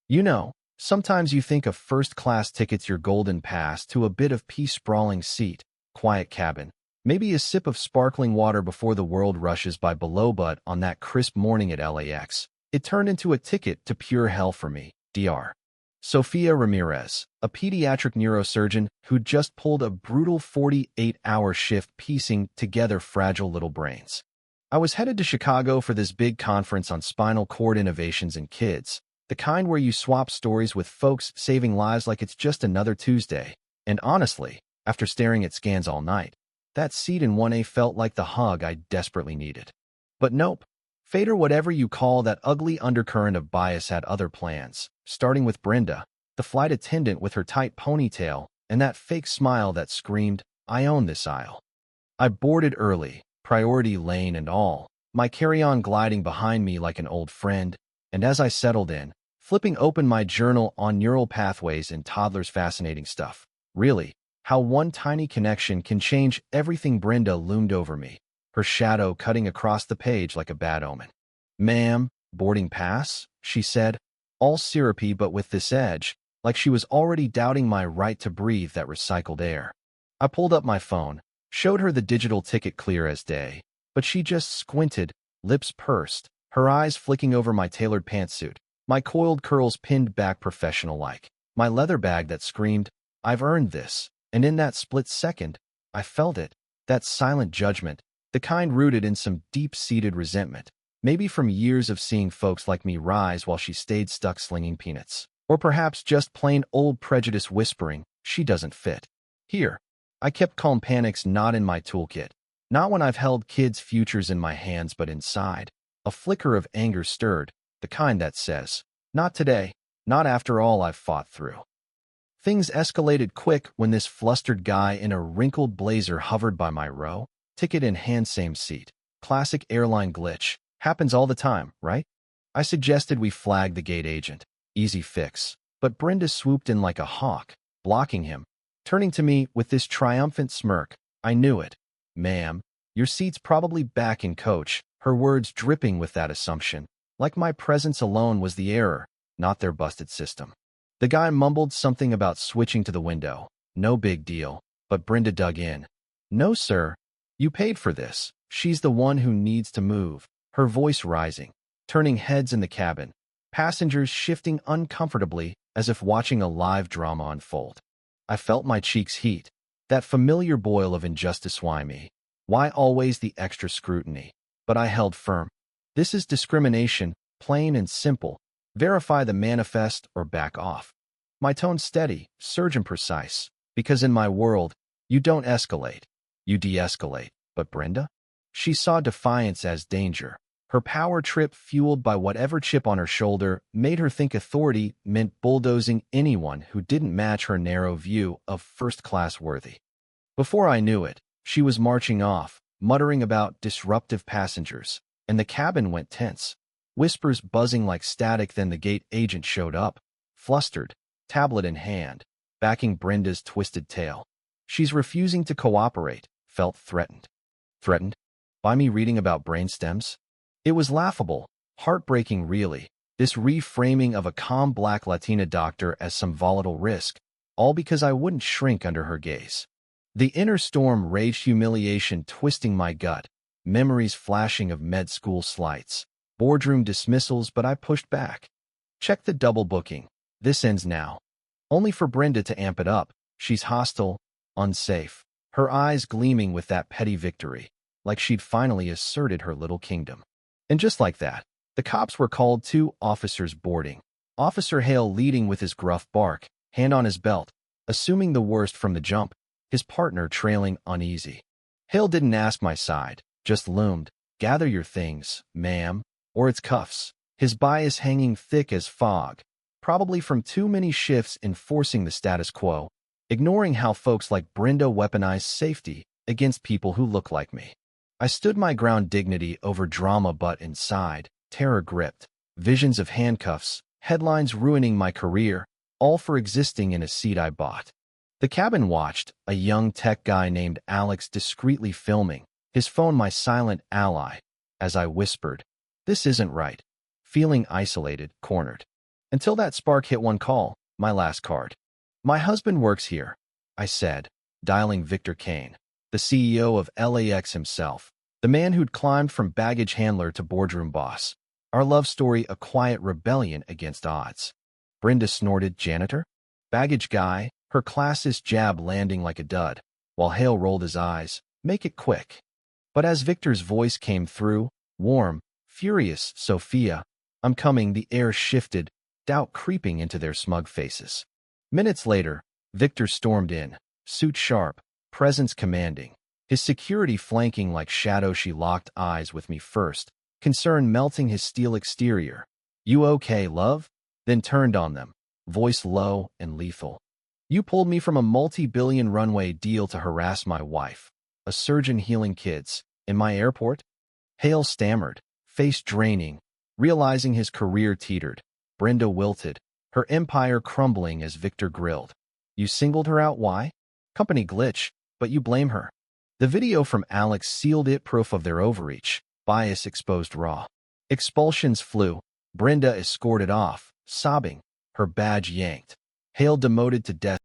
You know, sometimes you think a first-class ticket's your golden pass to a bit of peace-sprawling seat, quiet cabin, maybe a sip of sparkling water before the world rushes by below, but on that crisp morning at LAX, it turned into a ticket to pure hell for me, Dr. Sofia Ramirez, a pediatric neurosurgeon who'd just pulled a brutal 48-hour shift piecing together fragile little brains. I was headed to Chicago for this big conference on spinal cord innovations in kids, the kind where you swap stories with folks saving lives like it's just another Tuesday. And honestly, after staring at scans all night, that seat in 1A felt like the hug I desperately needed. But nope. Fate, or whatever you call that ugly undercurrent of bias, had other plans, starting with Brenda, the flight attendant with her tight ponytail and that fake smile that screamed, "I own this aisle." I boarded early, priority lane and all, my carry-on gliding behind me like an old friend, and as I settled in, flipping open my journal on neural pathways and toddlers' fascinating stuff. Really, how one tiny connection can change everything. Brenda loomed over me, her shadow cutting across the page like a bad omen. "Ma'am, boarding pass?" she said, all syrupy but with this edge, like she was already doubting my right to breathe that recycled air. I pulled up my phone, showed her the digital ticket clear as day, but she just squinted, lips pursed, her eyes flicking over my tailored pantsuit, my coiled curls pinned back professional-like, my leather bag that screamed, "I've earned this," and in that split second, I felt it, that silent judgment, the kind rooted in some deep-seated resentment, maybe from years of seeing folks like me rise while she stayed stuck slinging peanuts. Or perhaps just plain old prejudice whispering, "She doesn't fit here." I kept calm, panics not in my toolkit, not when I've held kids' futures in my hands, but inside. A flicker of anger stirred, the kind that says, "Not today, not after all I've fought through." Things escalated quick when this flustered guy in a wrinkled blazer hovered by my row, ticket in hand, same seat. Classic airline glitch. Happens all the time, right? I suggested we flag the gate agent. Easy fix. But Brenda swooped in like a hawk, blocking him, turning to me with this triumphant smirk. "I knew it. Ma'am, your seat's probably back in coach," her words dripping with that assumption, like my presence alone was the error, not their busted system. The guy mumbled something about switching to the window. No big deal, but Brenda dug in. "No, sir. You paid for this. She's the one who needs to move," her voice rising, turning heads in the cabin, passengers shifting uncomfortably as if watching a live drama unfold. I felt my cheeks heat, that familiar boil of injustice. Why me? Why always the extra scrutiny? But I held firm. This is discrimination, plain and simple. Verify the manifest or back off. My tone steady, surgeon precise, because in my world, you don't escalate, you de-escalate. But Brenda? She saw defiance as danger. Her power trip, fueled by whatever chip on her shoulder, made her think authority meant bulldozing anyone who didn't match her narrow view of first-class worthy. Before I knew it, she was marching off, muttering about disruptive passengers, and the cabin went tense, whispers buzzing like static. Then the gate agent showed up, flustered, tablet in hand, backing Brenda's twisted tail. She's refusing to cooperate, felt threatened. Threatened? By me reading about brainstems? It was laughable, heartbreaking really, this reframing of a calm black Latina doctor as some volatile risk, all because I wouldn't shrink under her gaze. The inner storm raged, humiliation twisting my gut, memories flashing of med school slights, boardroom dismissals, but I pushed back. Check the double booking. This ends now. Only for Brenda to amp it up. She's hostile, unsafe, her eyes gleaming with that petty victory, like she'd finally asserted her little kingdom. And just like that, the cops were called, 2 officers boarding. Officer Hale leading with his gruff bark, hand on his belt, assuming the worst from the jump, his partner trailing uneasy. Hale didn't ask my side, just loomed. "Gather your things, ma'am, or it's cuffs." His bias hanging thick as fog, probably from too many shifts enforcing the status quo, ignoring how folks like Brenda weaponize safety against people who look like me. I stood my ground, dignity over drama, but inside, terror gripped. Visions of handcuffs, headlines ruining my career, all for existing in a seat I bought. The cabin watched, a young tech guy named Alex discreetly filming, his phone my silent ally, as I whispered, "This isn't right," feeling isolated, cornered. Until that spark hit one call, my last card. My husband works here, I said, dialing Victor Kane, the CEO of LAX himself, the man who'd climbed from baggage handler to boardroom boss. Our love story a quiet rebellion against odds. Brenda snorted, janitor? Baggage guy, her classist jab landing like a dud, while Hale rolled his eyes, make it quick. But as Victor's voice came through, warm, furious, Sophia, I'm coming, the air shifted, doubt creeping into their smug faces. Minutes later, Victor stormed in, suit sharp, presence commanding, his security flanking like shadow. She locked eyes with me first, concern melting his steel exterior. You okay, love? Then turned on them, voice low and lethal. You pulled me from a multi-billion runway deal to harass my wife, a surgeon healing kids, in my airport? Hale stammered, face draining, realizing his career teetered. Brenda wilted, her empire crumbling as Victor grilled. You singled her out, why? Company glitch, but you blame her. The video from Alex sealed it, proof of their overreach, bias exposed raw. Expulsions flew, Brenda escorted off, sobbing, her badge yanked. Hale demoted to death.